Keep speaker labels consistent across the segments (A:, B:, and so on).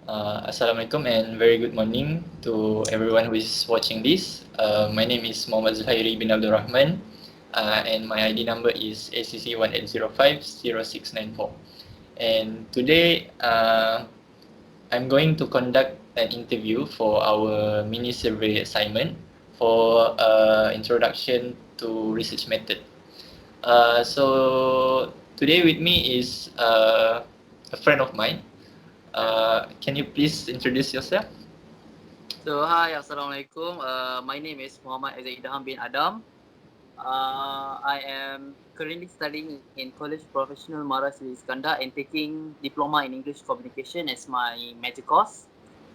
A: Assalamualaikum and very good morning to everyone who is watching this. My name is Muhammad ZULHAIRIE bin Abdul Rahman, and my ID number is ACC18050694. And today I'm going to conduct an interview for our mini survey assignment for introduction to research method. So today with me is a friend of mine. Can you please introduce yourself?
B: So hi, assalamualaikum. My name is Muhammad bin Adam. I am currently studying in College Professional Mara Sri Iskandar and taking diploma in English Communication as my major course.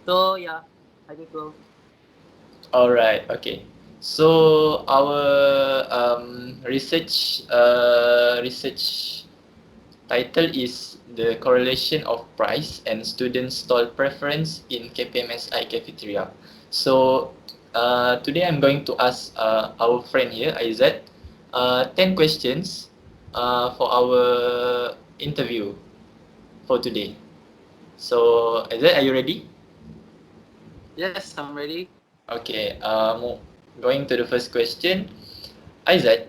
B: So yeah, hi people.
A: Alright, okay. So our research title is the correlation of price and student stall preference in KPMSI cafeteria. So today I'm going to ask our friend here, Aizat, 10 questions for our interview for today. So Aizat, are you ready?
B: Yes, I'm ready.
A: Okay, going to the first question. Aizat,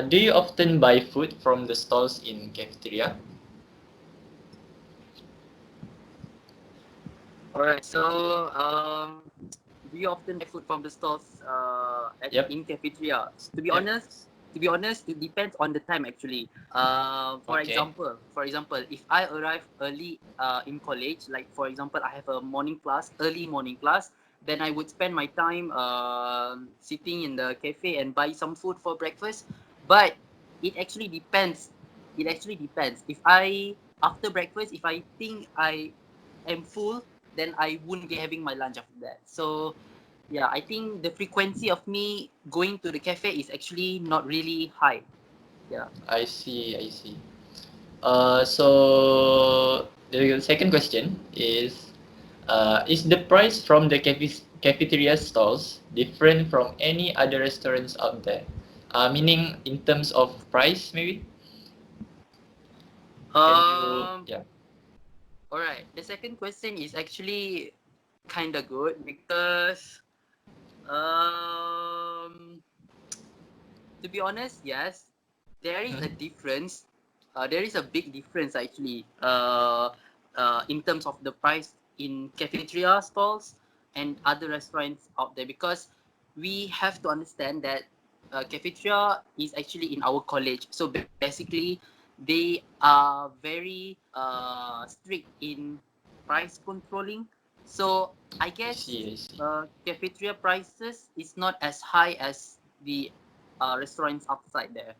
A: do you often buy food from the stalls in cafeteria?
B: Alright, so we often buy food from the stalls
A: Yep.
B: in cafeteria.
A: Yep.
B: To be honest, it depends on the time actually.
A: Okay.
B: For example, if I arrive early in college, like for example, I have a morning class, early morning class, then I would spend my time sitting in the cafe and buy some food for breakfast. But it actually depends. It actually depends. If I after breakfast, if I think I am full, then I wouldn't be having my lunch after that. So yeah, I think the frequency of me going to the cafe is actually not really high. Yeah.
A: I see. I see. So the second question is the price from the cafeteria stalls different from any other restaurants out there? Meaning in terms of price, maybe? Can you,
B: Um.
A: yeah.
B: All right. The second question is actually kind of good because um to be honest, yes, there is a
A: Hmm?
B: difference. There is a big difference actually. In terms of the price in cafeteria stalls and other restaurants out there, because we have to understand that cafeteria is actually in our college. So basically, they are very strict in price controlling. So I
A: I
B: guess
A: see. I see.
B: cafeteria prices is not as high as the restaurants outside there.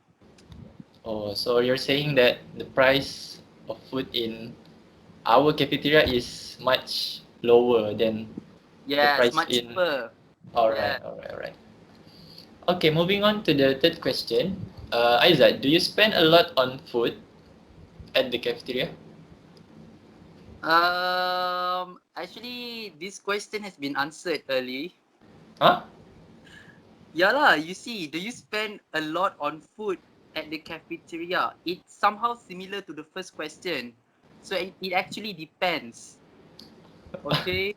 A: Oh, so you're saying that the price of food in our cafeteria is much lower than the
B: Yes,
A: price
B: much
A: in.
B: cheaper.
A: All
B: Yeah.
A: right, all right, all right. Okay, moving on to the third question. Aizat, do you spend a lot on food at the cafeteria?
B: Actually, this question has been answered early.
A: Huh?
B: Yeah lah, you see, do you spend a lot on food at the cafeteria? It's somehow similar to the first question. So it actually depends. Okay?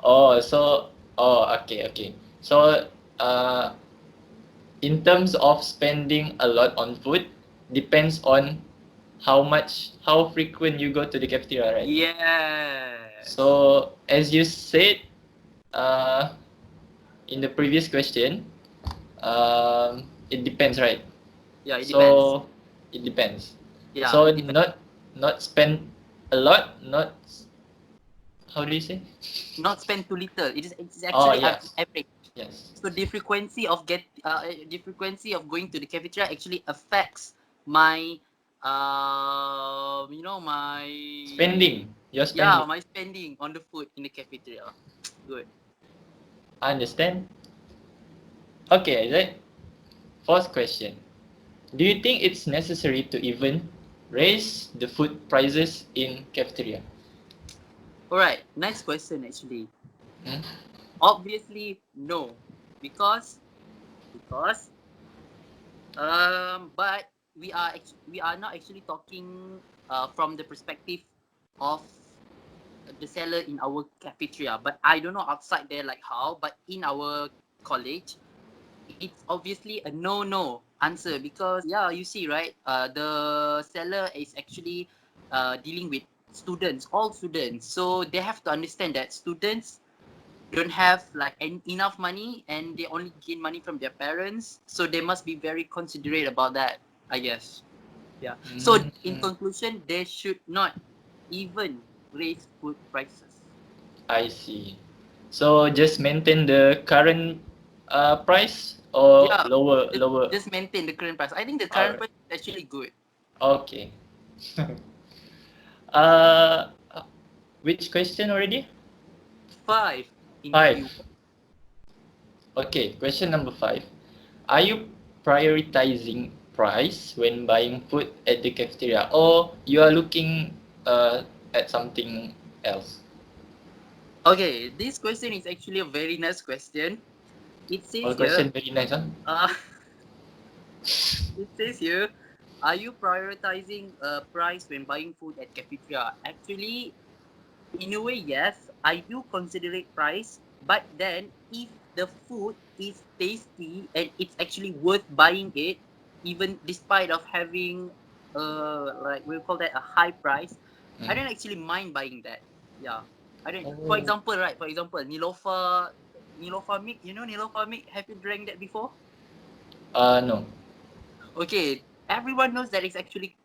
A: Oh, so okay, okay. So, uh, in terms of spending a lot on food, depends on how frequent you go to the cafeteria, right?
B: Yes.
A: So, as you said, uh, in the previous question, it depends, right?
B: Yeah, it depends.
A: So, it depends.
B: Yeah,
A: So,
B: it depends.
A: not spend a lot, not how do you say?
B: Not spend too little. It's
A: Oh,
B: actually
A: yes,
B: average.
A: yes.
B: So the frequency of going to the cafeteria actually affects my my
A: Spending, your spending.
B: my spending on the food in the cafeteria. Good.
A: I understand. Okay, is it? Fourth question. Do you think it's necessary to even raise the food prices in cafeteria?
B: All right. Next question actually.
A: Hmm?
B: Obviously no, because because but we are not actually talking from the perspective of the seller in our cafeteria, but I don't know outside there like how, but in our college, it's obviously a no answer because yeah, you see, right? The seller is actually dealing with students, all students, so they have to understand that students don't have like enough money and they only gain money from their parents, so they must be very considerate about that, I guess. Yeah. So in
A: Mm,
B: conclusion, they should not even raise food prices.
A: I see. So just maintain the current price or
B: Yeah,
A: lower.
B: just maintain the current price. I think the current
A: Alright.
B: price is actually good.
A: Okay. uh, which question already?
B: 5 in
A: Five.
B: Q.
A: Okay, question number 5. Are you prioritizing price when buying food at the cafeteria, or you are looking at something else?
B: Okay, this question is actually a very nice question. It
A: All
B: says here,
A: question very nice, huh?
B: uh, it says here, are you prioritizing price when buying food at cafeteria? Actually, in a way, yes, I do considerate price, but then if the food is tasty and it's actually worth buying it, even despite of having like we'll call that a high price, I
A: Mm.
B: don't actually mind buying that. Yeah. I don't for
A: Oh.
B: example, right, for example, Nilofa milk, you know Nilofa milk, have you drank that before?
A: No.
B: Okay, everyone knows that it's actually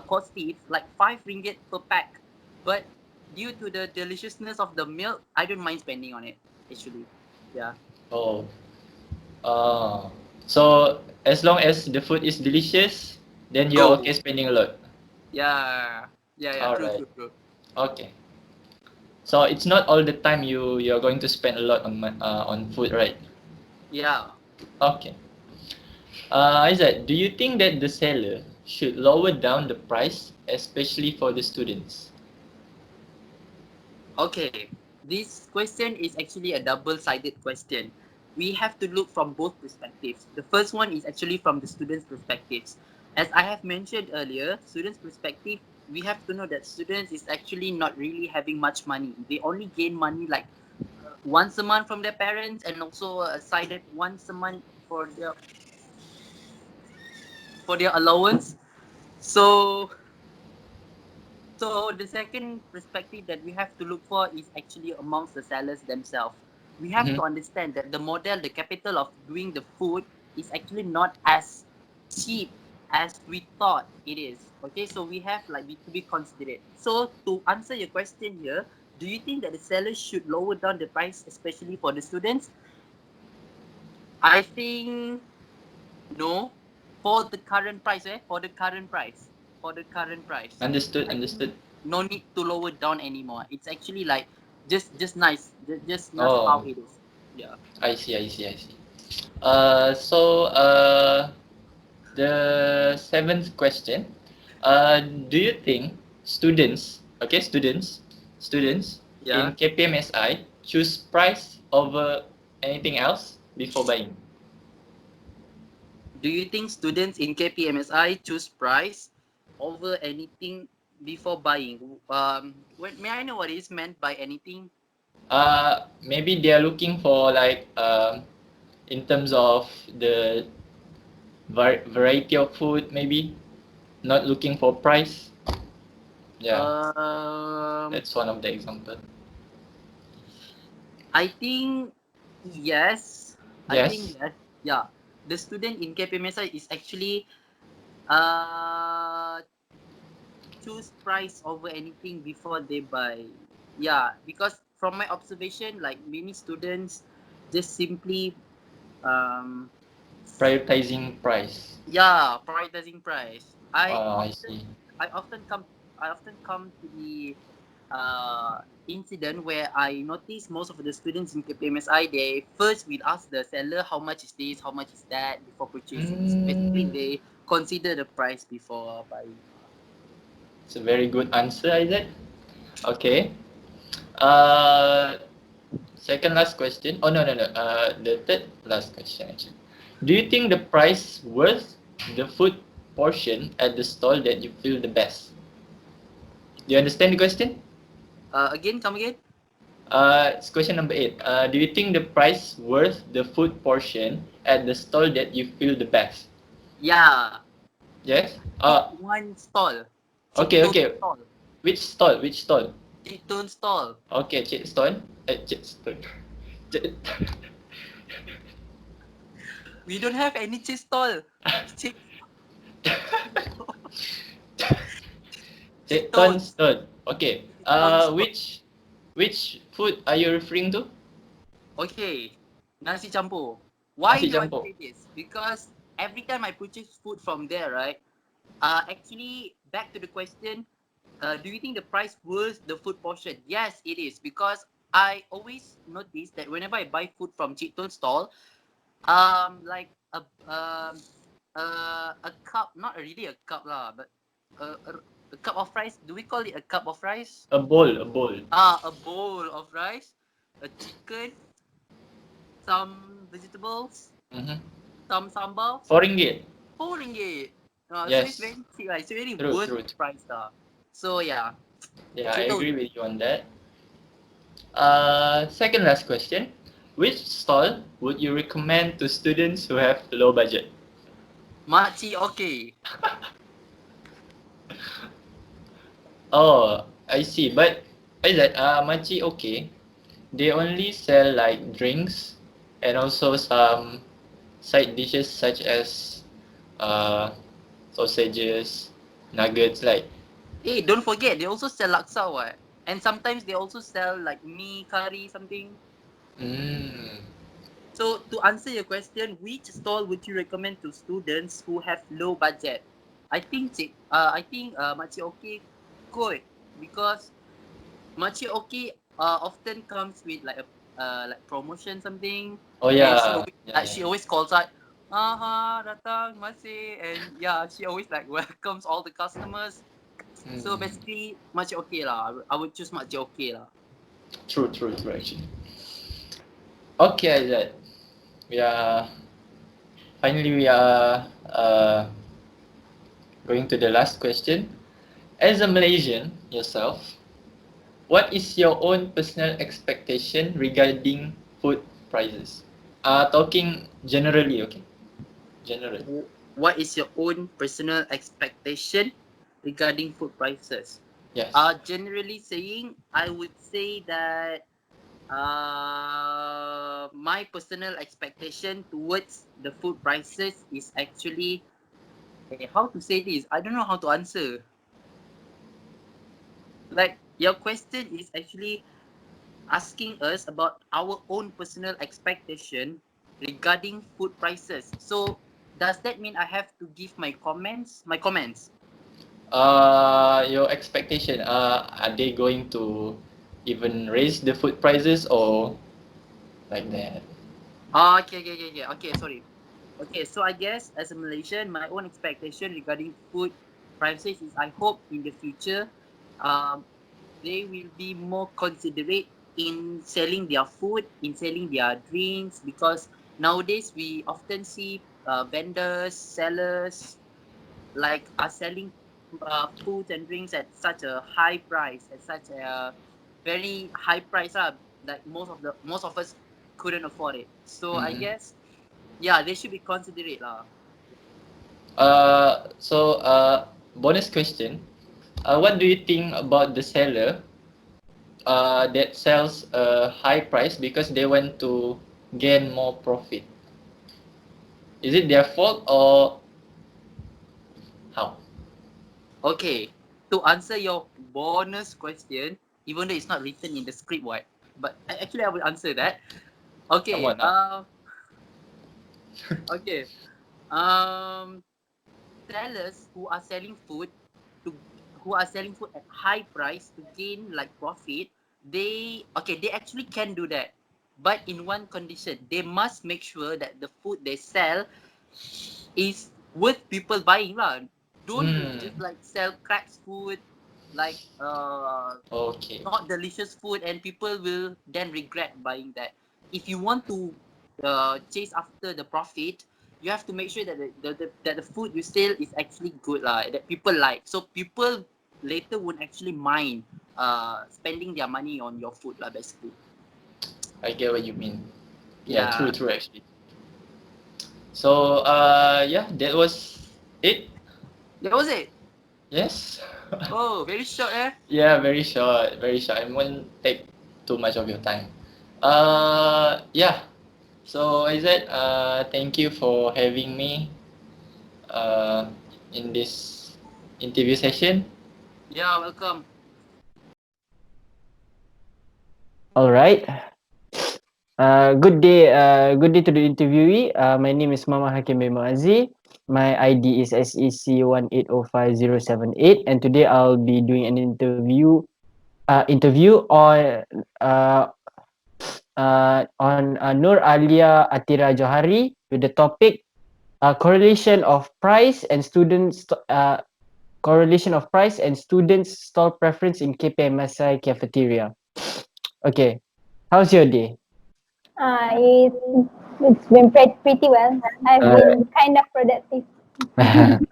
B: costly. It's like 5 ringgit per pack. But due to the deliciousness of the milk, I don't mind spending on it. Actually, yeah,
A: Oh. Uh, so as long as the food is delicious, then you're
B: go.
A: okay spending a lot.
B: Yeah, yeah.
A: All
B: True,
A: right.
B: true, true.
A: Okay. So it's not all the time you're going to spend a lot on food, right?
B: Yeah.
A: Okay. Isaac, do you think that the seller should lower down the price, especially for the students?
B: Okay. This question is actually a double-sided question. We have to look from both perspectives. The first one is actually from the students' perspectives. As I have mentioned earlier, students' perspective, we have to know that students is actually not really having much money. They only gain money like once a month from their parents and also sided once a month for their allowance. So So the second perspective that we have to look for is actually amongst the sellers themselves. We have
A: Mm-hmm.
B: to understand that the model, the capital of doing the food is actually not as cheap as we thought it is. Okay, so we have like to be considerate. So to answer your question here, do you think that the sellers should lower down the price, especially for the students? I think no. For the current price, For the current price. For the current price.
A: Understood,
B: I think
A: understood.
B: no need to lower down anymore. It's actually like just nice. Just nice how
A: Oh,
B: it is. Yeah.
A: I see, I see, I see. The seventh question. Do you think students
B: Yeah.
A: in KPMSI choose price over anything else before buying?
B: Do you think students in KPMSI choose price over anything before buying? May I know what is meant by anything?
A: Maybe they are looking for like in terms of the variety of food, maybe not looking for price. Yeah,
B: Um,
A: that's one of the example.
B: I think yes. I think
A: Yes.
B: yes. Yeah. The student in KPMSI is actually uh choose price over anything before they buy. Yeah, because from my observation, like many students just simply um
A: Prioritizing price.
B: yeah, prioritizing price.
A: I see.
B: I often come I often come to the incident where I notice most of the students in KPMSI, they first will ask the seller how much is this, how much is that before purchasing. So basically
A: Mm,
B: they consider the price before buying.
A: it's a very good answer, Isaac. Okay. Uh, Second last question. Oh no no no. The third last question actually. Do you think the price worth the food portion at the stall that you feel the best? Do you understand the question?
B: Again, come again.
A: It's question number 8. Do you think the price worth the food portion at the stall that you feel the best?
B: Yeah.
A: Yes.
B: Pick one stall.
A: Okay,
B: Chiton
A: okay.
B: stall.
A: Which stall? Which stall?
B: Chiton stall.
A: Okay, Cik Stone. Cik Stone. Cik
B: We don't have any cheese stall. Chick
A: Cik Ton
B: Chitons.
A: Stone. Okay.
B: Chiton stall.
A: Which food are you referring to?
B: Okay. Nasi campur. Why
A: Nasi
B: do I
A: campur.
B: say this? Because every time I purchase food from there, right? Actually, back to the question, do you think the price worth the food portion? Yes, it is, because I always notice that whenever I buy food from Chiton stall, like a cup, not really a cup lah, but a cup of rice. Do we call it a cup of rice?
A: A bowl, a bowl.
B: A bowl of rice, a chicken, some vegetables,
A: Mm-hmm.
B: some sambal.
A: RM4.
B: RM4. So it's
A: Yes.
B: very cheap, right? It's really
A: True,
B: worth
A: true.
B: the price lah. So yeah,
A: Yeah, I
B: Chiton.
A: agree with you on that. Second last question. Which stall would you recommend to students who have low budget?
B: Makcik okay.
A: Oh, I see. But is that Makcik okay? They only sell like drinks and also some side dishes such as uh sausages, nuggets like.
B: Hey, don't forget they also sell laksa what? And sometimes they also sell like mee curry something.
A: Mm.
B: So to answer your question, which stall would you recommend to students who have low budget? I think Makcik Okay good, because Makcik Okay often comes with like a like promotion something,
A: Oh
B: and
A: yeah, yeah, yeah.
B: she always calls out, aha datang masih, and yeah, she always like welcomes all the customers. So
A: Mm.
B: basically Makcik Okay lah. I would choose Makcik Okay lah.
A: True, true, true actually. Okay, Azad. We are finally we are going to the last question. As a Malaysian yourself, what is your own personal expectation regarding food prices? Talking generally, okay? General.
B: What is your own personal expectation regarding food prices?
A: Yes.
B: Generally saying, I would say that my personal expectation towards the food prices is actually, how to say this? I don't know how to answer. Like, your question is actually asking us about our own personal expectation regarding food prices. So does that mean I have to give my comments?
A: Your expectation, are they going to even raise the food prices or like that?
B: Okay, sorry. Okay, so I guess as a Malaysian, my own expectation regarding food prices is I hope in the future, um, they will be more considerate in selling their food, in selling their drinks, because nowadays we often see vendors, sellers, like are selling foods and drinks at such a high price, at such a very high price, that most of us couldn't afford it. So I
A: Mm-hmm.
B: guess, yeah, they should be considerate lah.
A: Bonus question. What do you think about the seller that sells a high price because they want to gain more profit? Is it their fault or how?
B: Okay, to answer your bonus question, even though it's not written in the script, what? But actually, I will answer that.
A: Come
B: Okay.
A: on now.
B: Okay. Um, Sellers to who are selling food at high price to gain like profit, they actually can do that, but in one condition: they must make sure that the food they sell is worth people buying lah. Don't
A: Hmm.
B: just like sell cracks food, like
A: Okay.
B: not delicious food, and people will then regret buying that. If you want to chase after the profit, you have to make sure that that the food you sell is actually good lah, that people like. So people later won't actually mind spending their money on your food lah, basically.
A: I get what you mean. Yeah,
B: Yeah,
A: true, actually. So, yeah, that was it.
B: that was it.
A: Yes.
B: Oh, very short eh.
A: Yeah, very short, very short. I won't take too much of your time. Yeah. So, Aizat, thank you for having me uh, in this interview session.
B: Yeah, welcome.
C: All right. Good day to the interviewee. My name is Mama Hakim bin MUAZZI. My ID is SEC1805078, and today I'll be doing an interview on Nur Alia Atira Johari with the topic correlation of price and students stall preference in KPMSI cafeteria. Okay, how's your day?
D: Uh, it, it's been pretty well. I've
C: Uh,
D: been kind of productive.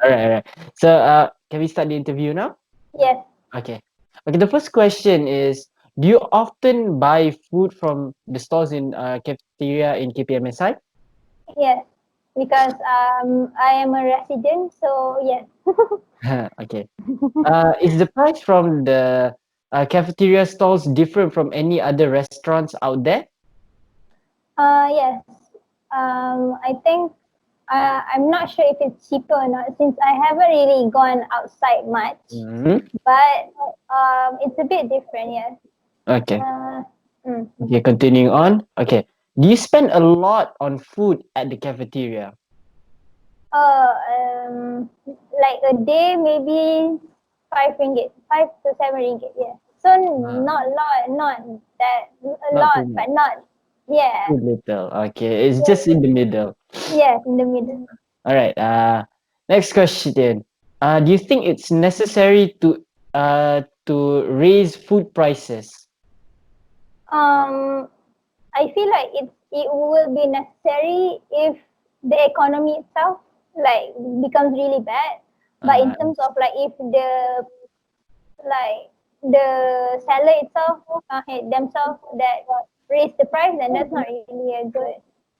C: all right. So, can we start the interview now?
D: Yes,
C: Okay. Okay. The first question is: do you often buy food from the stalls in cafeteria in KPMSI?
D: yes, because I am a resident, so yes.
C: Okay. Is the price from the cafeteria stalls different from any other restaurants out there?
D: Yes. I think I'm not sure if it's cheaper or not since I haven't really gone outside much,
C: Mhm.
D: but it's a bit different. Yes.
C: Okay.
D: Uh, mm.
C: Okay. Continuing on. Okay. Do you spend a lot on food at the cafeteria?
D: Uh, like a day, maybe ringgit, 5 to 7 ringgit. Yeah. So
C: Ah,
D: not lot, not that a
C: not too
D: lot,
C: much.
D: but not. Yeah.
C: Too little. Okay. It's
D: Yes.
C: just in the middle.
D: Yes, in the middle.
C: All right. Next question. Do you think it's necessary to raise food prices?
D: Um, I feel like it will be necessary if the economy itself like becomes really bad. But in
C: Uh,
D: terms of like if like the seller itself themselves that raise the price, then that's not really a good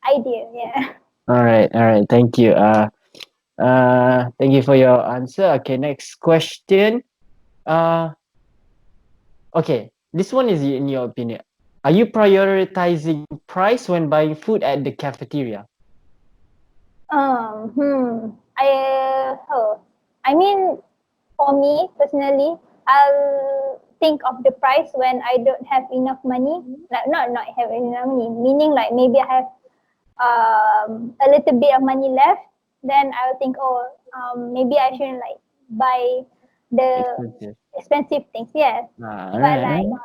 D: idea. Yeah.
C: all right. Thank you. Thank you for your answer. Okay. Next question. Uh, okay. This one is in your opinion. Are you prioritizing price when buying food at the cafeteria?
D: I mean, for me personally, I'll think of the price when I don't have enough money. Like not have enough money, meaning like maybe I have a little bit of money left. Then I'll think, oh, maybe I shouldn't like buy the
C: Expensive.
D: expensive things. Yes,
C: All
D: but
C: right.
D: like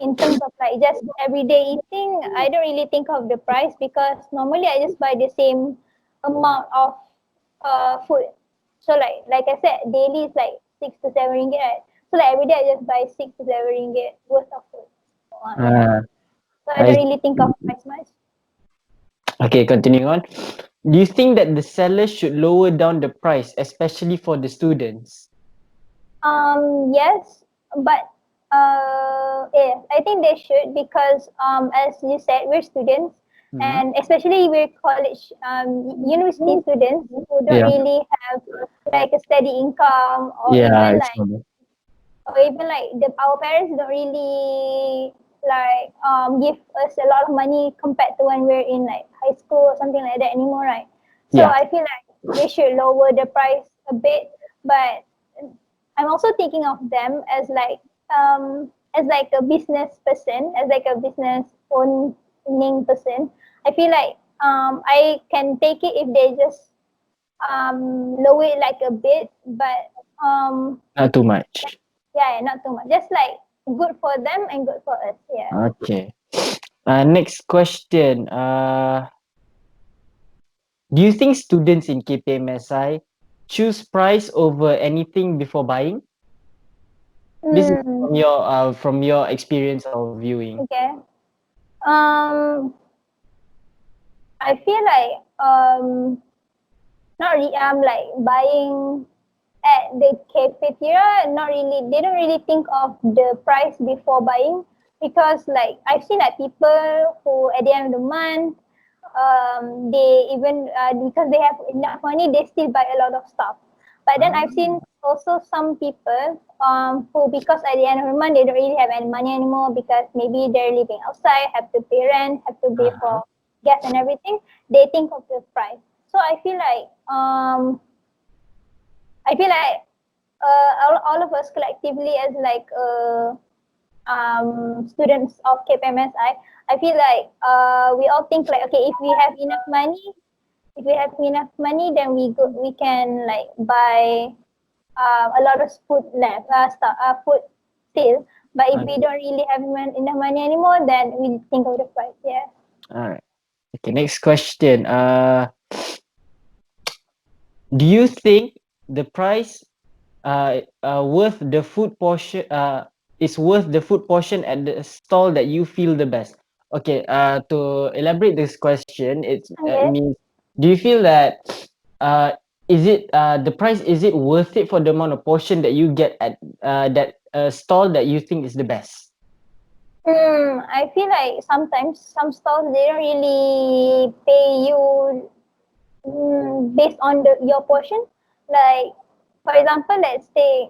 D: in terms of like just everyday eating, I don't really think of the price because normally I just buy the same amount of food. So like I said, daily is like 6 to 7 ringgit, right? So like every day I just buy 6 to 7 ringgit worth of food. Yeah.
C: Uh,
D: So I
C: I
D: don't really think of price much.
C: Okay, continuing on. Do you think that the seller should lower down the price, especially for the students?
D: Yes, but yes, I think they should because as you said, we're students,
C: Mhm.
D: and especially we're college university students who don't
C: Yeah,
D: really have like a steady income
C: yeah, it's normal.
D: or even like our parents don't really like give us a lot of money compared to when we're in like high school or something like that anymore, right? So
C: Yeah,
D: I feel like they should lower the price a bit, but I'm also thinking of them as like a business person, as like a business owning person. I feel like I can take it if they just lower it like a bit, but
C: not too much.
D: yeah, not too much. Just like good for them and good for us. Yeah.
C: Okay. Next question. Do you think students in KPMSI choose price over anything before buying? This is
D: Mm,
C: from your experience of viewing.
D: okay. Um, I feel like not really. Like buying at the cafeteria, not really, they don't really think of the price before buying, because like I've seen like people who at the end of the month, they even because they have enough money, they still buy a lot of stuff. But then I've seen also some people who, because at the end of the month they don't really have any money anymore, because maybe they're living outside, have to pay rent, have to pay for gas and everything. They think of the price. So I feel like all of us collectively as like students of KPMSI, I feel like we all think like, okay, if we have enough money, then we can like buy a lot of food left, food still. But if we don't really have enough money anymore, then we think of the price. Yeah.
C: All right. Okay, next question. Do you think the price worth the food portion is worth the food portion at the stall that you feel the best? Okay, to elaborate this question, it means, do you feel that is it the price, is it worth it for the amount of portion that you get at that stall that you think is the best?
D: I feel like sometimes some stalls, they don't really pay you based on your portion. Like for example, let's say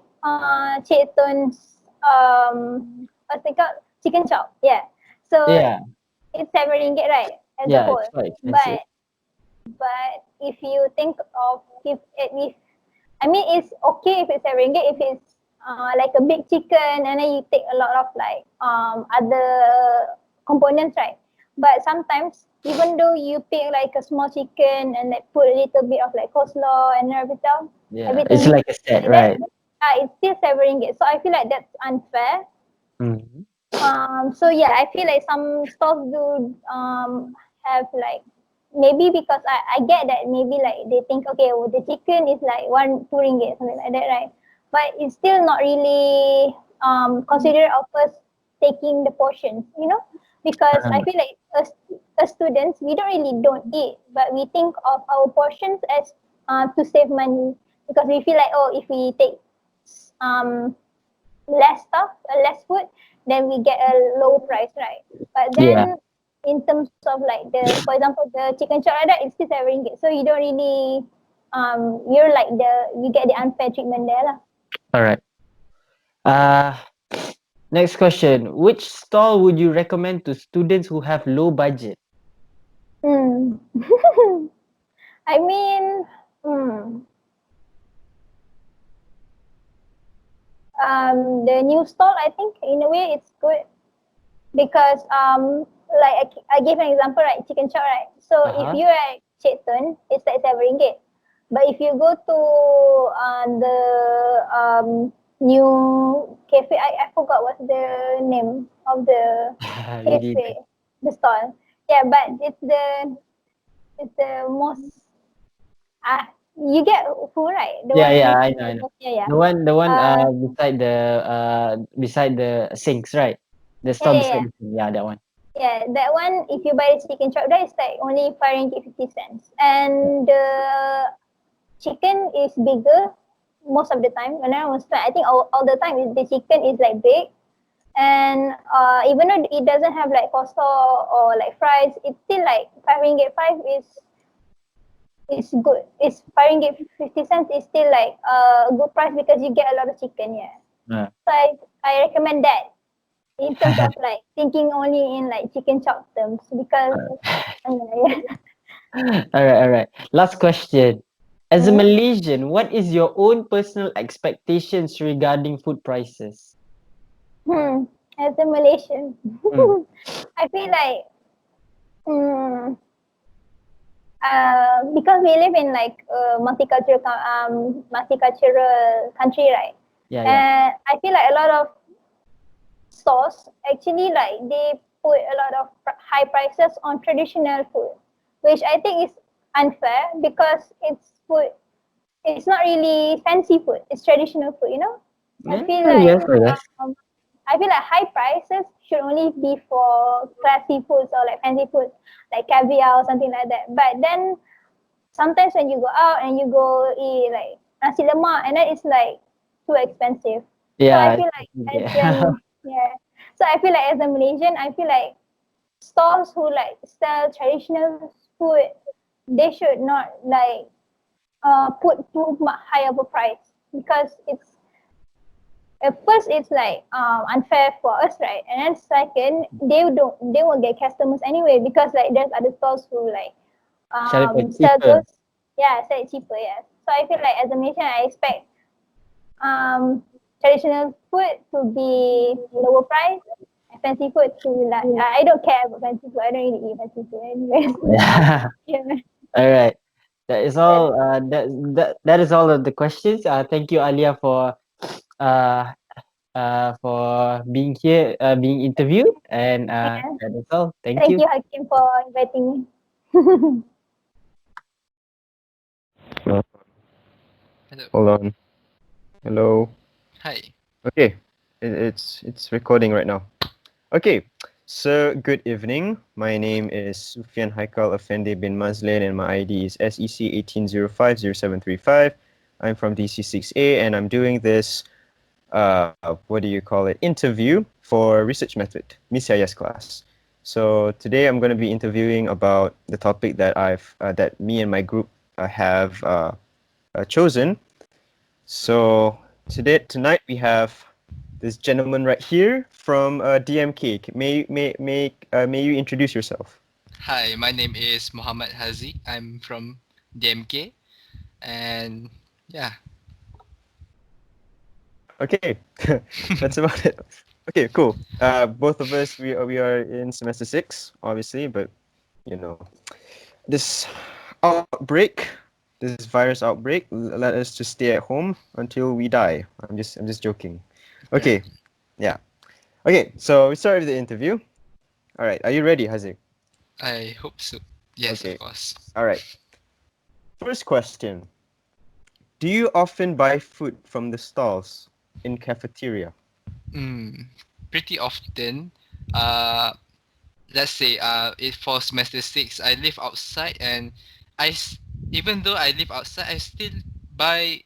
D: Cik Tun's what's it called, chicken chop. Yeah. So
C: Yeah,
D: it's RM7, right, as a
C: yeah,
D: whole.
C: it's quite expensive.
D: But if you think of if I mean, it's okay if it's RM7, if it's like a big chicken and then you take a lot of like other components, right? But sometimes, even though you pick like a small chicken and like put a little bit of like coleslaw and everything,
C: Yeah, it's like a set,
D: like
C: right?
D: that, it's still RM7. So I feel like that's unfair.
C: Mhm.
D: So yeah, I feel like some stores do have like, maybe because I get that maybe like they think, okay, well, the chicken is like RM2, something like that, right? But it's still not really considered of us taking the portions, because I feel like as students, we don't eat, but we think of our portions as to save money, because we feel like, oh, if we take um less stuff, less food, then we get a low price, right? But
C: Yeah.
D: then in terms of like for example, the chicken chop like that, it's still RM7. So you don't really, you get the unfair treatment there lah.
C: All right. Next question. Which stall would you recommend to students who have low budget?
D: Hmm. I mean, hmm. The new stall, I think in a way it's good, because like I gave an example, right, chicken chop, right? So if you are at Cik Tun, it's like RM7. But if you go to the new cafe, I forgot what's the name of the cafe, the stall. Yeah, but it's the most you get food, right? The one
C: Yeah,
D: with
C: I know.
D: yeah.
C: The one
D: Uh,
C: beside the sinks, right? The stall
D: yeah,
C: beside the sink. Yeah, that one.
D: Yeah, that one, if you buy the chicken chop, that is like only RM5.50. And the chicken is bigger most of the time. When I was I think all the time the chicken is like big. And even though it doesn't have like coleslaw or like fries, it's still like RM5 is good. It's RM5.50 is still like a good price, because you get a lot of chicken, yeah. So I recommend that, in terms of like thinking only in like chicken chop terms, because
C: All right. Last question. As a Malaysian, what is your own personal expectations regarding food prices?
D: As a Malaysian, I feel like because we live in like a multicultural country, right?
C: Yeah.
D: And I feel like a lot of stores actually like they put a lot of high prices on traditional food, which I think is unfair, because it's food. It's not really fancy food. It's traditional food, I feel like
C: Yes.
D: high prices should only be for classy foods or like fancy foods, like caviar or something like that. But then sometimes when you go out and you go eat like nasi lemak, and then it's like too expensive. So I
C: Yeah.
D: feel like as
C: Yeah.
D: an yeah. So I feel like as a Malaysian, I feel like stalls who like sell traditional food, they should not like put too high of a price, because it's at first it's like unfair for us, right? And then second, they won't get customers anyway, because like there's other stalls who like
C: Sell it for
D: sell
C: cheaper.
D: those, yeah, sell it cheaper, yeah. So I feel like as a Malaysian, I expect traditional food to be lower price, and fancy food to like I don't care about fancy food. I don't really eat fancy food anyway.
C: Yeah.
D: Yeah.
C: All right. That is all. That is all of the questions. Thank you, Alia, uh for being here, being interviewed, and
D: Yeah.
C: that is all. Thank
D: Thank
C: you.
D: you, Hakeem, for inviting me.
E: Uh,
A: Hello.
E: Hold on. Hello.
A: Hi.
E: Okay, it's recording right now. Okay, so good evening. My name is Sufyan HEIKAL Affande bin Mazlen, and my ID is SEC 18050735. I'm from DC6A, and I'm doing this what do you call it, interview for research method, Miss Yaya's class. So today I'm going to be interviewing about the topic that that me and my group have chosen. So tonight we have this gentleman right here from DMK. May you introduce yourself?
A: Hi, my name is Muhammad Hazi. I'm from DMK, and yeah.
E: Okay, that's about it. Okay, cool. Both of us we are in semester 6, obviously, but you know this outbreak, this virus outbreak, let us just stay at home until we die. I'm just joking.
A: Yeah.
E: Okay, yeah. Okay, so we start with the interview. All right, are you ready, Haziq?
A: I hope so. Yes, of
E: Okay,
A: course.
E: all right. First question: do you often buy food from the stalls in cafeteria?
A: Mm, Pretty often. Uh, let's say it for semester 6, I live outside, and even though I live outside, I still buy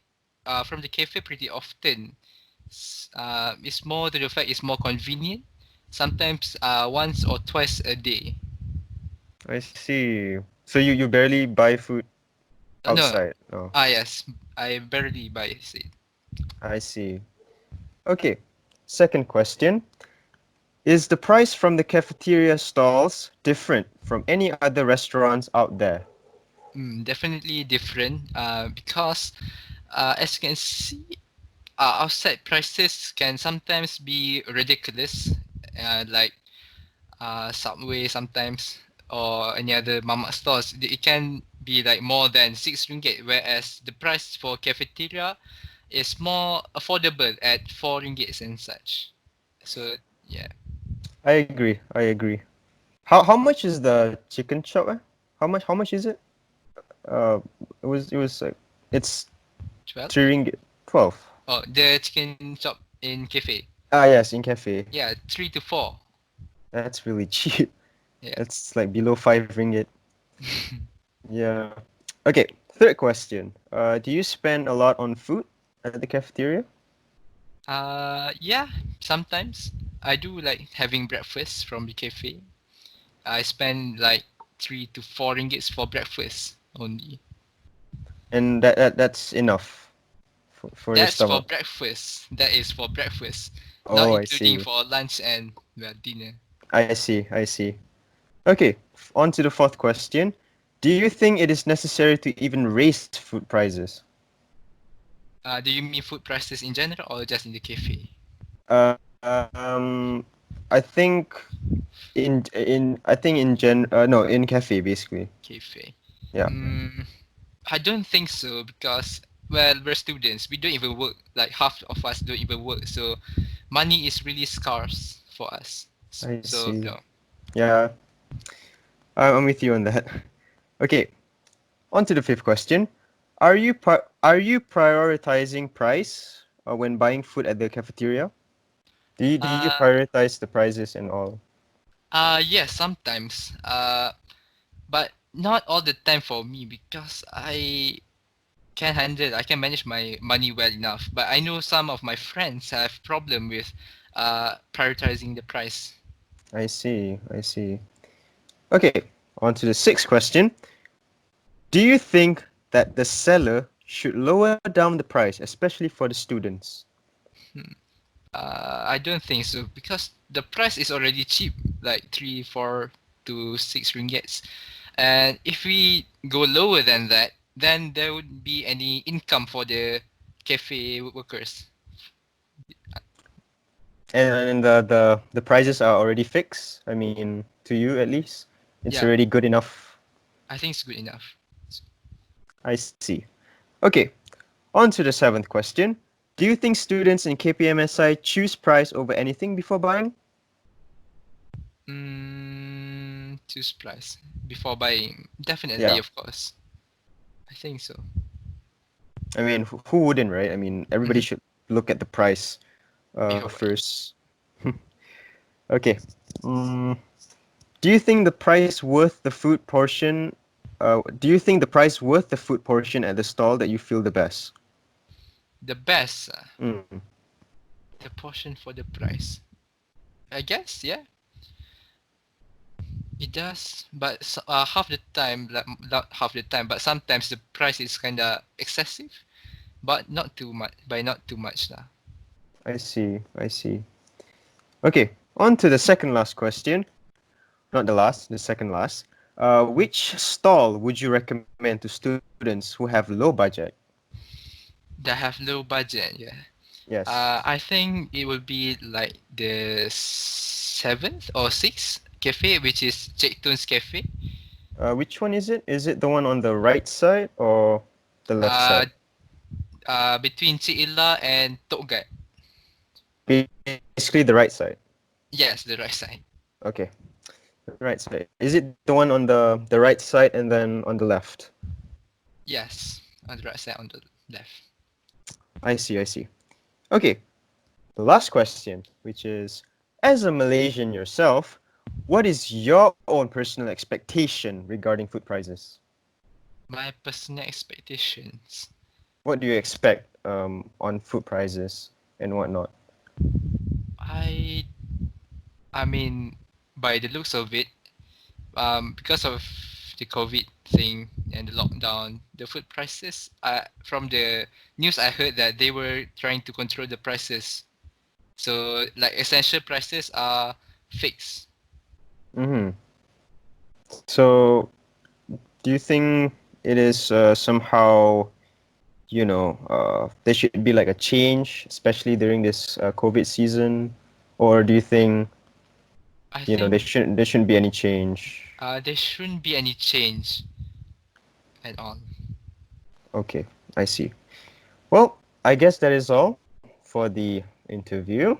A: from the cafe pretty often. It's more to the fact it's more convenient. Sometimes once or twice a day.
E: I see. So you barely buy food
A: No,
E: outside. Oh,
A: yes, I barely buy it.
E: I see. Okay. Second question: is the price from the cafeteria stalls different from any other restaurants out there?
A: Definitely different. Because as you can see, outside prices can sometimes be ridiculous. Like Subway sometimes, or any other mamak stores. It can be like more than 6 ringgit, whereas the price for cafeteria is more affordable at 4 ringgit and such. So yeah.
E: I agree. I agree. How much is the chicken chop? How much is it? Uh, it was like it's
A: 12?
E: 3 ringgit. 12.
A: Oh, the chicken chop in cafe.
E: Ah yes, in cafe.
A: Yeah, 3 to 4.
E: That's really cheap.
A: Yeah.
E: That's like below 5 ringgit. Yeah. Okay. Third question. Do you spend a lot on food at the cafeteria?
A: Yeah, sometimes I do like having breakfast from the cafe. I spend like 3 to 4 ringgits for breakfast only.
E: And that's enough for your
A: That's for
E: stomach.
A: breakfast. That is for breakfast, not
E: Oh, I
A: including
E: see.
A: for lunch and, well, dinner.
E: I see. I see. Okay. On to the fourth question. Do you think it is necessary to even raise food prices?
A: Do you mean food prices in general or just in the cafe?
E: Uh, um, I think no, in cafe basically.
A: Cafe.
E: Yeah.
A: Mm, I don't think so because, well, we're students. We don't even work. Like half of us don't even work. So money is really scarce for us.
E: I
A: So
E: see.
A: no.
E: Yeah, I'm with you on that. Okay. On to the fifth question. Are you prioritizing price when buying food at the cafeteria? Do you
A: Uh,
E: prioritize the prices and all?
A: yes, sometimes. But not all the time for me because I
F: can handle. I can manage my money well enough. But I know some of my friends have problem with prioritizing the price.
E: I see. I see. Okay, on to the sixth question. Do you think that the seller should lower down the price, especially for the students?
F: I don't think so because the price is already cheap, like 3, 4 to 6 ringgits. And if we go lower than that, then there wouldn't be any income for the cafe workers.
E: And the prices are already fixed. I mean, to you at least, it's
F: Yeah.
E: already good enough.
F: I think it's good enough.
E: I see. Okay, on to the seventh question. Do you think students in KPMSI choose price over anything before buying?
F: Choose price before buying. Definitely,
E: Yeah.
F: of course. I think so.
E: I mean, who wouldn't, right? I mean, everybody should look at the price
F: Before buying.
E: first. Okay. Do you think the price worth the food portion? Do you think the price worth the food portion at the stall that you feel the best?
F: The best,
E: Mm.
F: the portion for the price. I guess, yeah. It does, but half the time, like not half the time, but sometimes the price is kinda excessive, but not too much. By not too much, lah.
E: I see. I see. Okay, on to the second last question. Not the last, the second last. Which stall would you recommend to students who have low budget?
F: That have low budget, yeah.
E: Yes.
F: I think it will be like the 7th or 6th cafe, which is Cik Tun's Cafe.
E: Which one is it? Is it the one on the right side or the left side?
F: Between Cik Illa and Tok Gat.
E: Basically the right side.
F: Yes, the right side.
E: Okay. The right side. Is it the one on the right side and then on the left?
F: Yes, on the right side, on the left.
E: I see, I see. Okay. The last question, which is, as a Malaysian yourself, what is your own personal expectation regarding food prices?
F: My personal expectations.
E: What do you expect on food prices and whatnot?
F: I mean, by the looks of it, because of the COVID thing and the lockdown, the food prices, from the news I heard that they were trying to control the prices. So like essential prices are fixed.
E: Mm-hmm. So, do you think it is somehow, there should be like a change, especially during this COVID season, or do you think
F: I
E: there
F: think
E: shouldn't be any change?
F: there shouldn't be any change at all.
E: Okay, I see. Well, I guess that is all for the interview.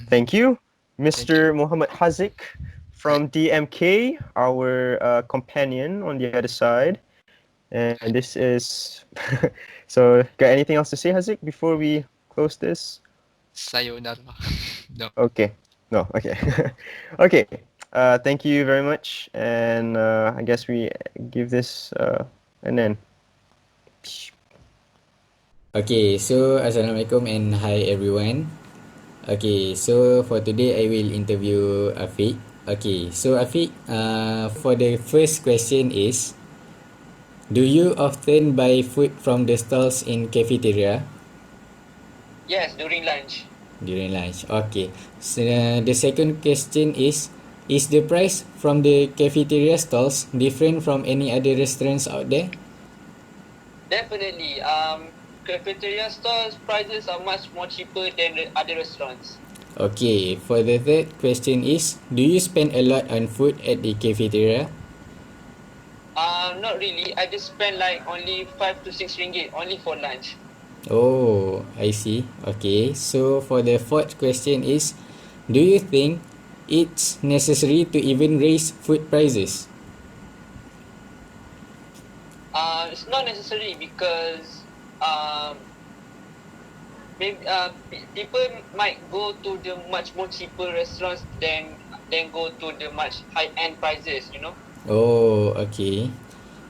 E: Thank you, Mr. Muhammad Haziq from DMK, our companion on the other side. And this is so. Got anything else to say, Haziq, before we close this?
F: Sayonara. No.
E: Okay. No. Okay. Okay. Thank you very much, and I guess we give this an end.
G: Okay, so Assalamualaikum and hi everyone. Okay, so for today I will interview Afiq. Okay, so Afiq, for the first question is, do you often buy food from the stalls in cafeteria?
B: Yes, during lunch.
G: During lunch, okay. So the second question is the price from the cafeteria stalls different from any other restaurants out there?
B: Definitely. Cafeteria stores prices are much more cheaper than the other restaurants.
G: Okay, for the third question is, do you spend a lot on food at the cafeteria?
B: Not really. I just spend like only 5 to 6 ringgit only for lunch.
G: Oh, I see. Okay, so for the fourth question is, do you think it's necessary to even raise food prices?
B: It's not necessary because maybe people might go to the much more cheaper restaurants than go to the much high end prices, you know.
G: Oh, okay.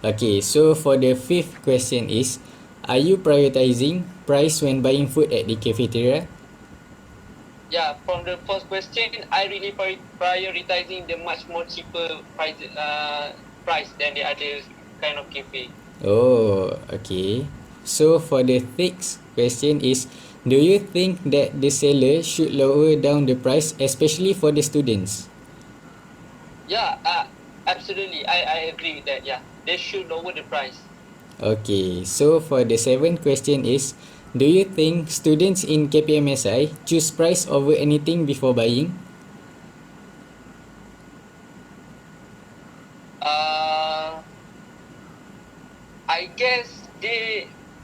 G: Okay, so for the fifth question is, Are you prioritizing price when buying food at the cafeteria?
H: Yeah, from the first question, I really prioritizing the much more cheaper price than the other kind of cafe.
G: Oh, okay. So for the sixth question is, do you think that the seller should lower down the price, especially for the students?
H: Yeah, absolutely. I agree with that. Yeah, they should lower the price.
G: Okay, so for the seventh question is, do you think students in KPMSI choose price over anything before buying?
H: I guess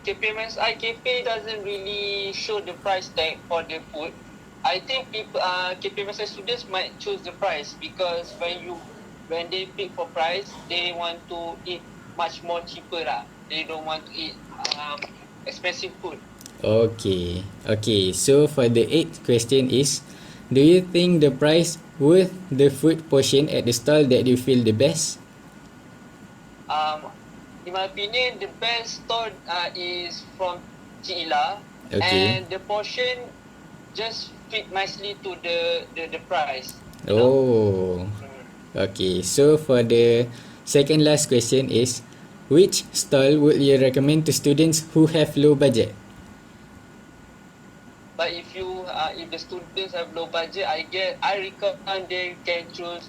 H: KPMSI cafe doesn't really show the price tag for the food. I think people KPMSI students might choose the price because when they pick for price, they want to eat much more cheaper lah. They don't want to eat expensive food.
G: Okay, okay. So for the eighth question is, do you think the price worth the food portion at the stall that you feel the best?
H: In my opinion, the best store is from Cila,
G: Okay.
H: and the portion just fit nicely to the price. You know?
G: Oh, okay. So for the second last question is, which stall would you recommend to students who have low budget?
H: But if the students have low budget, I recommend they can choose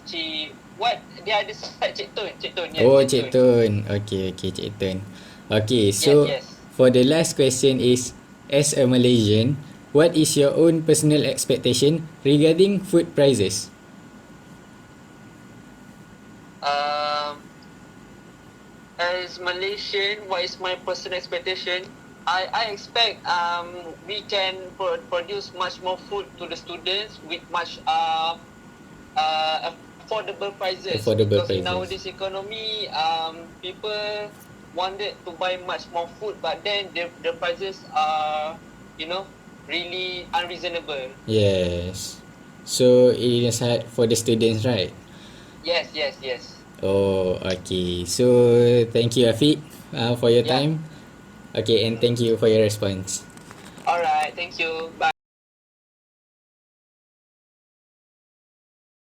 H: what the other side Cik Tun. Yeah,
G: Oh, Cik Tun. Okay, okay, Cik Tun. Okay, so
H: Yes.
G: for the last question is, as a Malaysian, what is your own personal expectation regarding food prices?
H: As Malaysian, what is my personal expectation? I expect we can produce much more food to the students with much affordable prices.
G: Affordable
H: because in
G: prices.
H: nowadays economy, people wanted to buy much more food, but then the prices are really unreasonable.
G: Yes. So it is hard for the students, right?
H: Yes.
G: Oh, okay. So thank you, Afiq, for your
H: Yeah.
G: time. Okay, and thank you for your response.
H: Alright, thank you. Bye.